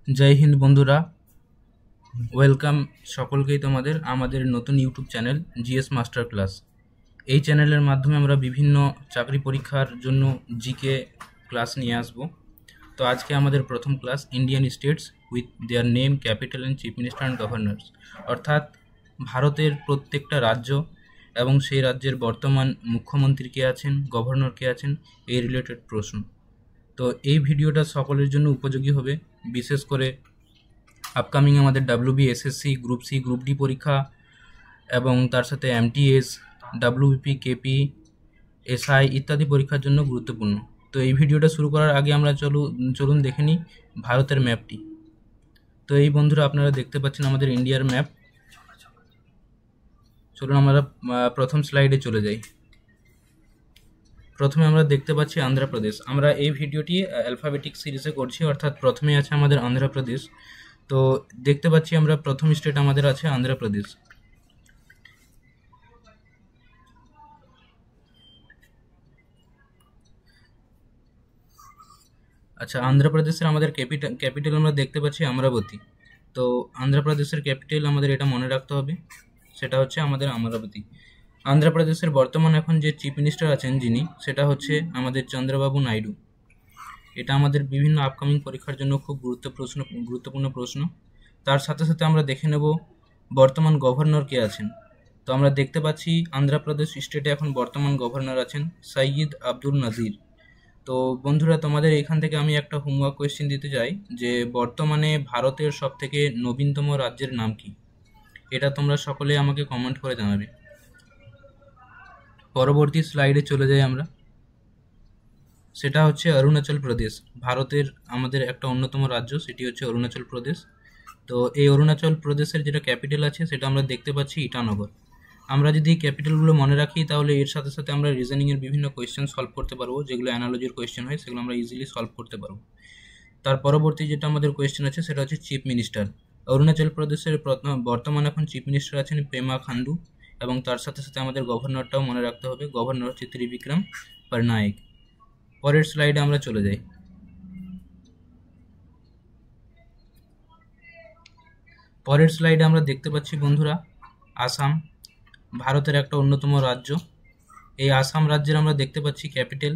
জয় হিন্দ বন্ধুরা, ওয়েলকাম সকলকেই তোমাদের আমাদের নতুন YouTube channel GS master class. এই চ্যানেলের মাধ্যমে আমরা বিভিন্ন চাকরি পরীক্ষার জন্য জিকে ক্লাস নিয়ে আসব। তো আজকে আমাদের প্রথম class Indian states with their name, capital and chief minister and governors, অর্থাৎ ভারতের প্রত্যেকটা রাজ্য এবং সেই রাজ্যের বর্তমান মুখ্যমন্ত্রী কে আছেন, গভর্নর কে আছেন, এই রিলেটেড প্রশ্ন। তো এই ভিডিওটা সকলের জন্য উপযোগী হবে, বিশেষ করে আপকামিং আমাদের WB, SSC, group C, group D পরীক্ষা এবং তার সাথে এমটিএস, ডাব্লিউবিপি, কেপি, এসআই ইত্যাদি পরীক্ষার জন্য গুরুত্বপূর্ণ। তো এই ভিডিওটা শুরু করার আগে আমরা চলুন দেখে নিই ভারতের ম্যাপটি। তো এই বন্ধুরা আপনারা দেখতে পাচ্ছেন আমাদের ইন্ডিয়ার ম্যাপ। চলুন আমরা প্রথম স্লাইডে চলে যাই। প্রথমে আমরা দেখতে পাচ্ছি অন্ধ্রপ্রদেশ। আমরা এই ভিডিওটি অ্যালফাবেটিক সিরিজে করছি, অর্থাৎ প্রথমে আছে আমাদের অন্ধ্রপ্রদেশ। তো দেখতে পাচ্ছি আমরা প্রথম স্টেট আমাদের আছে অন্ধ্রপ্রদেশ। আচ্ছা, অন্ধ্রপ্রদেশের আমাদের ক্যাপিটাল আমরা দেখতে পাচ্ছি অমরাবতী। তো অন্ধ্রপ্রদেশের ক্যাপিটাল আমাদের এটা মনে রাখতে হবে, সেটা হচ্ছে আমাদের অমরাবতী। অন্ধ্রপ্রদেশের বর্তমান এখন যে চিফ মিনিস্টার আছেন যিনি, সেটা হচ্ছে আমাদের চন্দ্রবাবু নাইডু। এটা আমাদের বিভিন্ন আপকামিং পরীক্ষার জন্য খুব গুরুত্বপূর্ণ প্রশ্ন। তার সাথে সাথে আমরা দেখে নেব বর্তমান গভর্নর কে আছেন। তো আমরা দেখতে পাচ্ছি অন্ধ্রপ্রদেশ স্টেটে এখন বর্তমান গভর্নর আছেন সৈয়দ আব্দুল নাজির। তো বন্ধুরা, তোমাদের এখান থেকে আমি একটা হোমওয়ার্ক কোয়েশ্চেন দিতে চাই যে বর্তমানে ভারতের সবথেকে নবীনতম রাজ্যের নাম কি? এটা তোমরা সকলে আমাকে কমেন্ট করে জানাবে। পরবর্তী স্লাইডে চলে যাই আমরা। সেটা হচ্ছে অরুণাচল প্রদেশ। ভারতের আমাদের একটা অন্যতম রাজ্য, সেটি হচ্ছে অরুণাচল প্রদেশ। তো এই অরুণাচল প্রদেশের যেটা ক্যাপিটাল আছে সেটা আমরা দেখতে পাচ্ছি ইটানগর। আমরা যদি ক্যাপিটালগুলো মনে রাখি তাহলে এর সাথে সাথে আমরা রিজনিংয়ের বিভিন্ন কোয়েশ্চেন সলভ করতে পারবো, যেগুলো অ্যানালজির কোয়েশ্চেন হয় সেগুলো আমরা ইজিলি সলভ করতে পারবো। তার পরবর্তী যেটা আমাদের কোয়েশ্চেন আছে সেটা হচ্ছে চিফ মিনিস্টার। অরুণাচল প্রদেশের বর্তমান এখন চিফ মিনিস্টার আছেন পেমা খান্ডু, এবং তার সাথে সাথে আমাদের গভর্নরটাও মনে রাখতে হবে, গভর্নর হচ্ছে ত্রিবিক্রম পটনায়ক। পরের স্লাইডে আমরা চলে যাই। পরের স্লাইডে আমরা দেখতে পাচ্ছি বন্ধুরা আসাম, ভারতের একটা অন্যতম রাজ্য। এই আসাম রাজ্যের আমরা দেখতে পাচ্ছি ক্যাপিটাল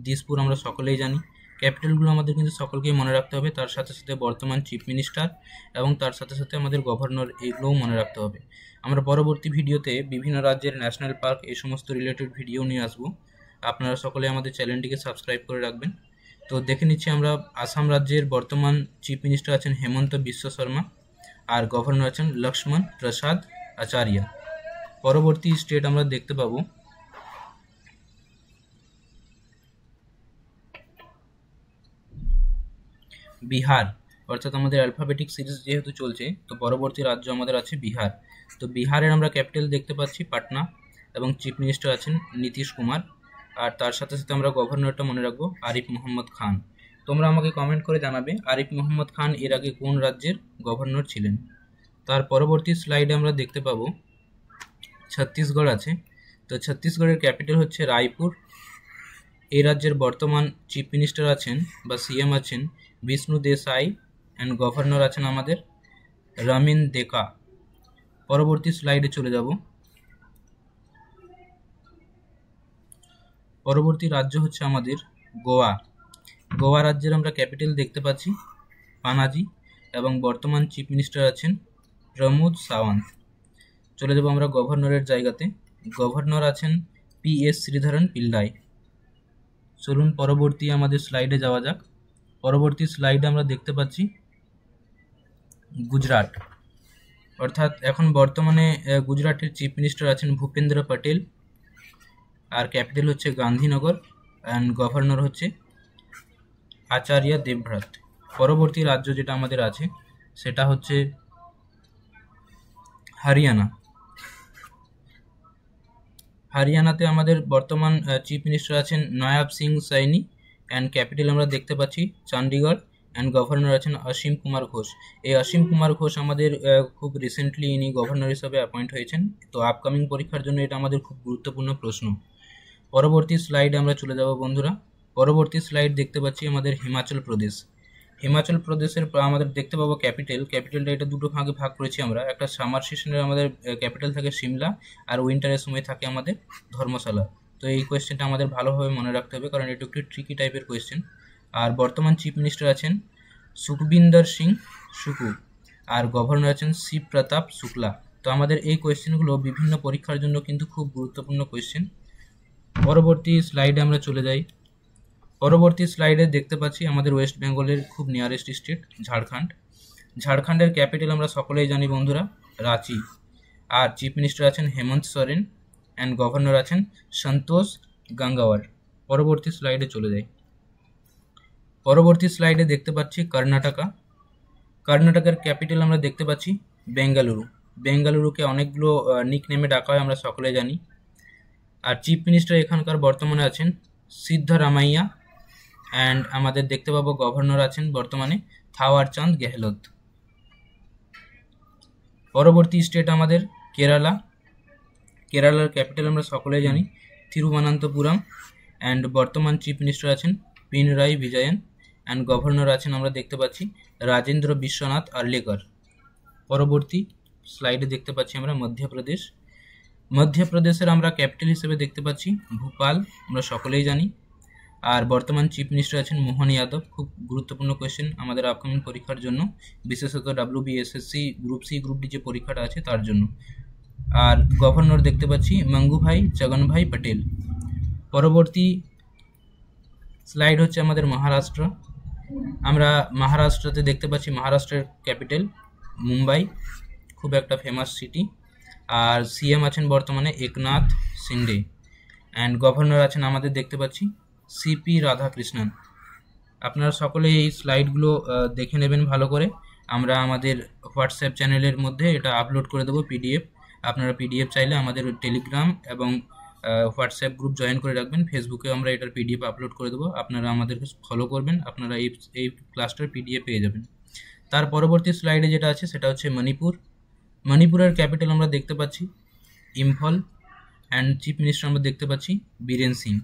দিসপুর, আমরা সকলেই জানি। ক্যাপিটালগুলো আমাদের কিন্তু সকলকেই মনে রাখতে হবে, তার সাথে সাথে বর্তমান চিফ মিনিস্টার এবং তার সাথে সাথে আমাদের গভর্নর, এগুলোও মনে রাখতে হবে। আমরা পরবর্তী ভিডিওতে বিভিন্ন রাজ্যের ন্যাশনাল পার্ক এই সমস্ত রিলেটেড ভিডিও নিয়ে আসবো। আপনারা সকলে আমাদের চ্যানেলটিকে সাবস্ক্রাইব করে রাখবেন। তো দেখে নিচ্ছি আমরা আসাম রাজ্যের বর্তমান চিফ মিনিস্টার আছেন হেমন্ত বিশ্ব শর্মা, আর গভর্নর আছেন লক্ষ্মণ প্রসাদ আচার্য। পরবর্তী স্টেট আমরা দেখতে পাবো বিহার, অর্থাৎ আমাদের অ্যালফাবেটিক সিরিজ যেহেতু চলছে তো পরবর্তী রাজ্য আমাদের আছে বিহার। তো বিহারের আমরা ক্যাপিটাল দেখতে পাচ্ছি পাটনা, এবং চিফ মিনিস্টার আছেন নীতিশ কুমার, আর তার সাথে সাথে আমরা গভর্নরটা মনে রাখবো আরিফ মোহাম্মদ খান। তোমরা আমাকে কমেন্ট করে জানাবে আরিফ মোহাম্মদ খান এর আগে কোন রাজ্যের গভর্নর ছিলেন। তার পরবর্তী স্লাইডে আমরা দেখতে পাবো ছত্তিশগড় আছে। তো ছত্তিশগড়ের ক্যাপিটাল হচ্ছে রায়পুর। এই রাজ্যের বর্তমান চিফ মিনিস্টার আছেন বা সিএম আছেন বিষ্ণু দেশাই, অ্যান্ড গভর্নর আছেন আমাদের রমিন দেকা। পরবর্তী স্লাইডে চলে যাব। পরবর্তী রাজ্য হচ্ছে আমাদের গোয়া। গোয়া রাজ্যের আমরা ক্যাপিটাল দেখতে পাচ্ছি পানাজি, এবং বর্তমান চিফ মিনিস্টার আছেন প্রমোদ সাওয়ান্ত। চলে যাব আমরা গভর্নরের জায়গাতে। গভর্নর আছেন PS শ্রীধরন পিল্লাই। চলুন পরবর্তী আমাদের স্লাইডে যাওয়া যাক। পরবর্তী স্লাইডে আমরা দেখতে পাচ্ছি গুজরাট, অর্থাৎ এখন বর্তমানে গুজরাটের চিফ মিনিস্টার আছেন ভূপেন্দ্র পটেল, আর ক্যাপিটাল হচ্ছে গান্ধীনগর, অ্যান্ড গভর্নর হচ্ছে আচার্য দেবব্রত। পরবর্তী রাজ্য যেটা আমাদের আছে সেটা হচ্ছে হরিয়ানা। হরিয়ানাতে আমাদের বর্তমান চিফ মিনিস্টার আছেন নয়াব সিং সাইনি, অ্যান্ড ক্যাপিটাল আমরা দেখতে পাচ্ছি চণ্ডীগড়, অ্যান্ড গভর্নর আছেন অসীম কুমার ঘোষ। এই অসীম কুমার ঘোষ আমাদের খুব রিসেন্টলি ইনি গভর্নর হিসাবে অ্যাপয়েন্ট হয়েছেন। তো আপকামিং পরীক্ষার জন্য এটা আমাদের খুব গুরুত্বপূর্ণ প্রশ্ন। পরবর্তী স্লাইডে আমরা চলে যাব বন্ধুরা। পরবর্তী স্লাইড দেখতে পাচ্ছি আমাদের হিমাচল প্রদেশ। হিমাচল প্রদেশের আমাদের দেখতে পাবো ক্যাপিটালটা এটা দুটো ভাগে ভাগ করেছি আমরা। একটা সামার সিজনের আমাদের ক্যাপিটাল থাকে সিমলা, আর উইন্টারের সময় থাকে আমাদের ধর্মশালা। তো এই কোয়েশ্চেনটা আমাদের ভালোভাবে মনে রাখতে হবে, কারণ এটা একটু ট্রিকি টাইপের কোয়েশ্চেন। আর বর্তমান চিফ মিনিস্টার আছেন সুখবিন্দর সিং সুকু, আর গভর্নর আছেন শিব প্রতাপ শুক্লা। তো আমাদের এই কোয়েশ্চেনগুলো বিভিন্ন পরীক্ষার জন্য কিন্তু খুব গুরুত্বপূর্ণ কোয়েশ্চেন। পরবর্তী স্লাইডে আমরা চলে যাই। পরবর্তী স্লাইডে দেখতে পাচ্ছি আমাদের ওয়েস্ট বেঙ্গলের খুব নিয়ারেস্ট স্টেট ঝাড়খণ্ড। ঝাড়খণ্ডের ক্যাপিটাল আমরা সকলেই জানি বন্ধুরা, রাঁচি। আর চিফ মিনিস্টার আছেন হেমন্ত সোরেন, অ্যান্ড গভর্নর আছেন সন্তোষ গাঙ্গাওয়ার। পরবর্তী স্লাইডে চলে যাই। পরবর্তী স্লাইডে দেখতে পাচ্ছি কর্ণাটকা। কর্ণাটকের ক্যাপিটাল আমরা দেখতে পাচ্ছি বেঙ্গালুরু। বেঙ্গালুরুকে অনেকগুলো নিক নেমে ডাকা হয়, আমরা সকলে জানি। আর চিফ মিনিস্টার এখানকার বর্তমানে আছেন সিদ্ধরামাইয়া, অ্যান্ড আমাদের দেখতে পাবো গভর্নর আছেন বর্তমানে থাওয়ার চাঁদ গেহলত। পরবর্তী স্টেট আমাদের কেরালা। কেরালার ক্যাপিটাল আমরা সকলেই জানি তিরুবনন্তপুরম, অ্যান্ড বর্তমান চিফ মিনিস্টার আছেন পিনরাই বিজয়ন, অ্যান্ড গভর্নর আছেন আমরা দেখতে পাচ্ছি রাজেন্দ্র বিশ্বনাথ আর্লেকর। পরবর্তী স্লাইডে দেখতে পাচ্ছি আমরা মধ্যপ্রদেশ। মধ্যপ্রদেশের আমরা ক্যাপিটাল হিসেবে দেখতে পাচ্ছি ভোপাল, আমরা সকলেই জানি। আর বর্তমান চিফ মিনিস্টার আছেন মোহন যাদব। খুব গুরুত্বপূর্ণ কোয়েশ্চেন আমাদের আপকামিং পরীক্ষার জন্য, বিশেষত WBSSC group C group D যে পরীক্ষাটা আছে তার জন্য। আর গভর্নর দেখতে পাচ্ছি মঙ্গুভাই চগনভাই পটেল। পরবর্তী স্লাইড হচ্ছে আমাদের মহারাষ্ট্র। আমরা মহারাষ্ট্রতে দেখতে পাচ্ছি মহারাষ্ট্রের ক্যাপিটাল মুম্বাই, খুব একটা ফেমাস সিটি। আর সিএম আছেন বর্তমানে একনাথ শিন্ডে, অ্যান্ড গভর্নর আছেন আমাদের দেখতে পাচ্ছি সিপি রাধাকৃষ্ণন। আপনারা সকলে এই স্লাইডগুলো দেখে নেবেন ভালো করে। আমরা আমাদের হোয়াটসঅ্যাপ চ্যানেলের মধ্যে এটা আপলোড করে দেবো পিডিএফ। আপনারা পিডিএফ চাইলে আমাদের টেলিগ্রাম এবং হোয়াটসঅ্যাপ গ্রুপ জয়েন করে রাখবেন। ফেসবুকে আমরা এটার পিডিএফ আপলোড করে দেবো, আপনারা আমাদেরকে ফলো করবেন, আপনারা এই ক্লাসটার পিডিএফ পেয়ে যাবেন। তার পরবর্তী স্লাইডে যেটা আছে সেটা হচ্ছে মণিপুর। মণিপুরের ক্যাপিটাল আমরা দেখতে পাচ্ছি ইম্ফল, অ্যান্ড চিফ মিনিস্টার আমরা দেখতে পাচ্ছি বীরেন সিং,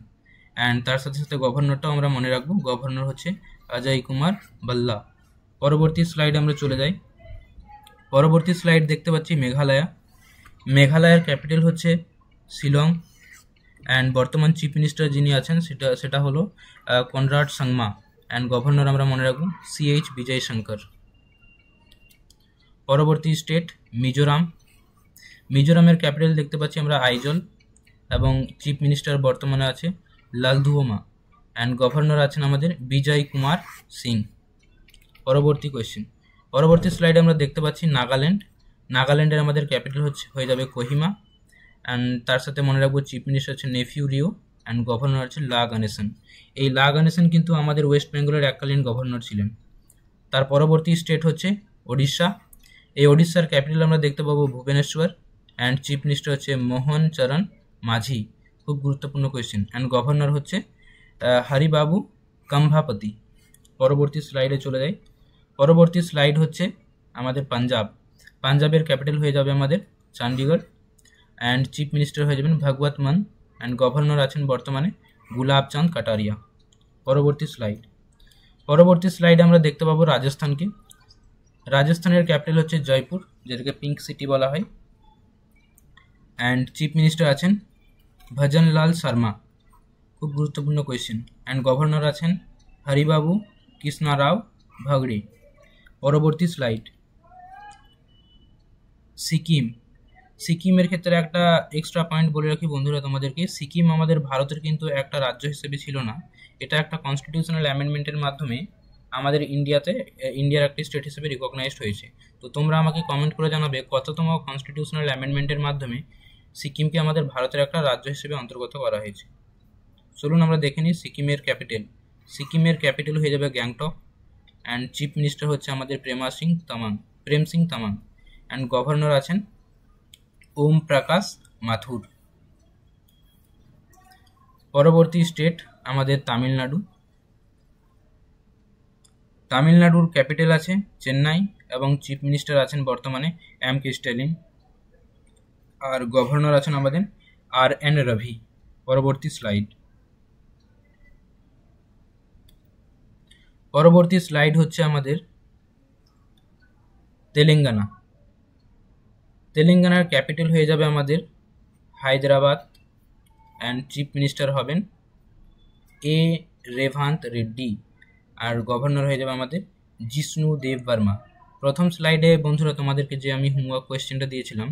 অ্যান্ড তার সাথে সাথে গভর্নরটাও আমরা মনে রাখবো, গভর্নর হচ্ছে অজয় কুমার বাল্লা। পরবর্তী স্লাইডে আমরা চলে যাই। পরবর্তী স্লাইড দেখতে পাচ্ছি মেঘালয়া। মেঘালয়ের ক্যাপিটাল হচ্ছে শিলং, অ্যান্ড বর্তমান চিফ মিনিস্টার যিনি আছেন সেটা হলো কনরাড সাংমা, অ্যান্ড গভর্নর আমরা মনে রাখবো CH বিজয় শঙ্কর। পরবর্তী স্টেট মিজোরাম। মিজোরামের ক্যাপিটাল দেখতে পাচ্ছি আমরা আইজল, এবং চিফ মিনিস্টার বর্তমানে আছে লালধুমা, অ্যান্ড গভর্নর আছেন আমাদের বিজয় কুমার সিং। পরবর্তী কোয়েশ্চেন। পরবর্তী স্লাইডে আমরা দেখতে পাচ্ছি নাগাল্যান্ড। নাগাল্যান্ডের আমাদের ক্যাপিটাল হয়ে যাবে কোহিমা, অ্যান্ড তার সাথে মনে রাখবো চিফ মিনিস্টার হচ্ছে নেফিউ রিও, অ্যান্ড গভর্নর আছে লা গণেশন। এই লা গণেশন কিন্তু আমাদের ওয়েস্ট বেঙ্গলের এককালীন গভর্নর ছিলেন। তার পরবর্তী স্টেট হচ্ছে ওড়িশা। এই ওড়িশার ক্যাপিটাল আমরা দেখতে পাবো ভুবনেশ্বর, অ্যান্ড চিফ মিনিস্টার হচ্ছে মোহন চরণ মাঝি। খুব গুরুত্বপূর্ণ কোয়েশ্চেন, অ্যান্ড গভর্নর হচ্ছে হরিবাবু কম্ভাপতি। পরবর্তী স্লাইডে চলে যাই। পরবর্তী স্লাইড হচ্ছে আমাদের পাঞ্জাব। পাঞ্জাবের ক্যাপিটাল হয়ে যাবে আমাদের চণ্ডীগড়, অ্যান্ড চিফ মিনিস্টার হয়ে যাবেন ভগবত মান, অ্যান্ড গভর্নর আছেন বর্তমানে গুলাবচাঁদ কাটারিয়া। পরবর্তী স্লাইডে আমরা দেখতে পাবো রাজস্থানকে। রাজস্থানের ক্যাপিটাল হচ্ছে জয়পুর, যেটাকে পিঙ্ক সিটি বলা হয়, অ্যান্ড চিফ মিনিস্টার আছেন ভজনলাল শর্মা। খুব গুরুত্বপূর্ণ কোয়েশ্চেন, অ্যান্ড গভর্নর আছেন হরিবাবু কৃষ্ণা রাও ভাগড়ে। পরবর্তী স্লাইড সিকিম। সিকিমের ক্ষেত্রে একটা এক্সট্রা পয়েন্ট বলে রাখি বন্ধুরা তোমাদেরকে, সিকিম আমাদের ভারতের কিন্তু একটা রাজ্য হিসেবে ছিল না, এটা একটা কনস্টিটিউশনাল অ্যামেন্ডমেন্টের মাধ্যমে আমাদের ইন্ডিয়ার একটি স্টেট হিসেবে রিকগনাইজড হয়েছে। তো তোমরা আমাকে কমেন্ট করে জানাবে কততম কনস্টিটিউশনাল অ্যামেন্ডমেন্টের মাধ্যমে সিকিমকে আমাদের ভারতের একটা রাজ্য হিসেবে অন্তর্গত করা হয়েছে। চলুন আমরা দেখে নিই সিকিমের ক্যাপিটাল। সিকিমের ক্যাপিটাল হয়ে যাবে গ্যাংটক, অ্যান্ড চিফ মিনিস্টার হচ্ছে আমাদের প্রেম সিং তামাং, অ্যান্ড গভর্নর আছেন ওম প্রকাশ মাথুর। পরবর্তী স্টেট আমাদের তামিলনাড়ু। তামিলনাড়ুর ক্যাপিটাল আছে চেন্নাই, এবং চিফ মিনিস্টার আছেন বর্তমানে M.K. স্ট্যালিন, আর গভর্নর আছেন আমাদের R.N. রভি। পরবর্তী স্লাইড। পরবর্তী স্লাইড হচ্ছে আমাদের তেলেঙ্গানা। তেলেঙ্গানার ক্যাপিটাল হয়ে যাবে আমাদের হায়দ্রাবাদ, অ্যান্ড চিফ মিনিস্টার হবেন এ রেভান্ত রেড্ডি, আর গভর্নর হয়ে যাবে আমাদের জিষ্ণু দেব বর্মা। প্রথম স্লাইডে বন্ধুরা তোমাদেরকে যে আমি হোমওয়ার্ক কোয়েশ্চেনটা দিয়েছিলাম,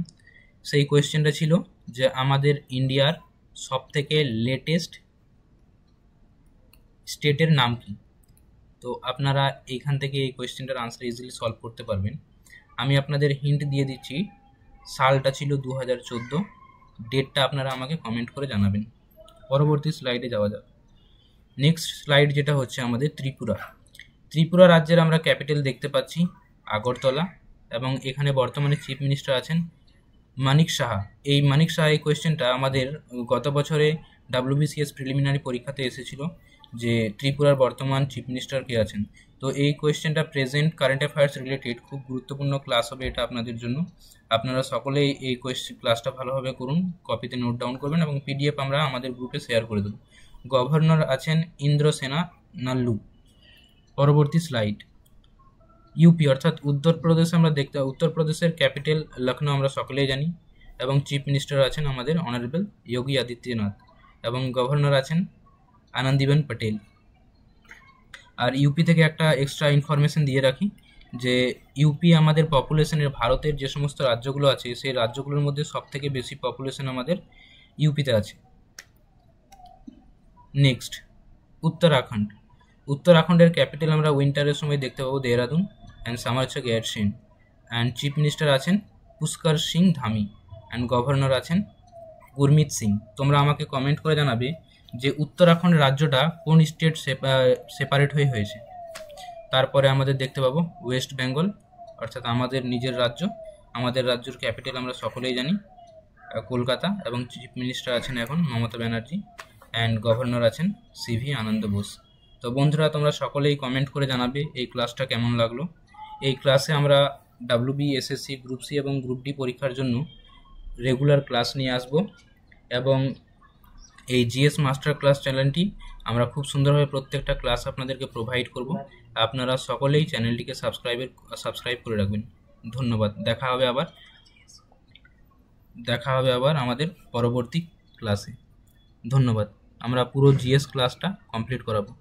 সেই কোয়েশ্চেনটা ছিল যে আমাদের ইন্ডিয়ার সবথেকে লেটেস্ট স্টেটের নাম কি। তো আপনারা এইখান থেকে এই কোয়েশ্চেনটার আনসার ইজিলি সলভ করতে পারবেন। আমি আপনাদের হিন্ট দিয়ে দিচ্ছি, সালটা ছিল 2014, ডেটটা আপনারা আমাকে কমেন্ট করে জানাবেন। পরবর্তী স্লাইডে যাওয়া যাক। নেক্সট স্লাইড যেটা হচ্ছে আমাদের ত্রিপুরা। ত্রিপুরা রাজ্যের আমরা ক্যাপিটাল দেখতে পাচ্ছি আগরতলা, এবং এখানে বর্তমানে চিফ মিনিস্টার আছেন মানিক সাহা। এই মানিক সাহা এই কোয়েশ্চেনটা আমাদের গত বছরে WBCS প্রিলিমিনারি পরীক্ষাতে এসেছিল যে ত্রিপুরার বর্তমান চিফ মিনিস্টার কে আছেন। তো এই কোয়েশ্চেনটা প্রেজেন্ট কারেন্ট অ্যাফেয়ার্স রিলেটেড, খুব গুরুত্বপূর্ণ ক্লাস হবে এটা আপনাদের জন্য। আপনারা সকলেই এই ক্লাসটা ভালোভাবে করুন, কপিতে নোট ডাউন করবেন, এবং PDF আমরা আমাদের গ্রুপে শেয়ার করে দেবো। গভর্নর আছেন ইন্দ্রসেনা নাল্লু। পরবর্তী স্লাইড, ইউপি অর্থাৎ উত্তরপ্রদেশ আমরা উত্তরপ্রদেশের ক্যাপিটাল লখনৌ আমরা সকলেই জানি, এবং চিফ মিনিস্টার আছেন আমাদের অনারেবল যোগী আদিত্যনাথ, এবং গভর্নর আছেন আনন্দীবেন পটেল। আর ইউপি থেকে একটা এক্সট্রা ইনফরমেশন দিয়ে রাখি যে ইউপি আমাদের পপুলেশনের, ভারতের যে সমস্ত রাজ্যগুলো আছে সেই রাজ্যগুলোর মধ্যে সবথেকে বেশি পপুলেশন আমাদের ইউপিতে আছে। নেক্সট, উত্তরাখণ্ড। উত্তরাখণ্ডের ক্যাপিটাল আমরা উইন্টারের সময় দেখতে পাবো দেহরাদুন, অ্যান্ড সামার হচ্ছে গ্যারসিন, অ্যান্ড চিফ মিনিস্টার আছেন পুষ্কর সিং ধামি, অ্যান্ড গভর্নর আছেন গুরমিত সিং। তোমরা আমাকে কমেন্ট করে জানাবে যে উত্তরাখণ্ড রাজ্যটা কোন স্টেট সেপারেট হয়ে হয়েছে। তারপরে আমাদের দেখতে পাবো ওয়েস্ট বেঙ্গল, অর্থাৎ আমাদের নিজের রাজ্য। আমাদের রাজ্যের ক্যাপিটাল আমরা সকলেই জানি কলকাতা, এবং চিফ মিনিস্টার আছেন এখন মমতা ব্যানার্জি, অ্যান্ড গভর্নর আছেন CV আনন্দ বোস। তো বন্ধুরা তোমরা সকলেই কমেন্ট করে জানাবে এই ক্লাসটা কেমন লাগলো। এই ক্লাসে আমরা WB, SSC, গ্রুপ C এবং গ্রুপ D পরীক্ষার জন্য রেগুলার ক্লাস নিয়ে আসব, এবং এই GS মাস্টার ক্লাস চ্যানেলটি আমরা খুব সুন্দরভাবে প্রত্যেকটা ক্লাস আপনাদেরকে প্রোভাইড করব। আপনারা সকলেই চ্যানেলটিকে সাবস্ক্রাইব করে রাখবেন। ধন্যবাদ। দেখা হবে আবার আমাদের পরবর্তী ক্লাসে। ধন্যবাদ। আমরা পুরো GS ক্লাসটা কমপ্লিট করাবো।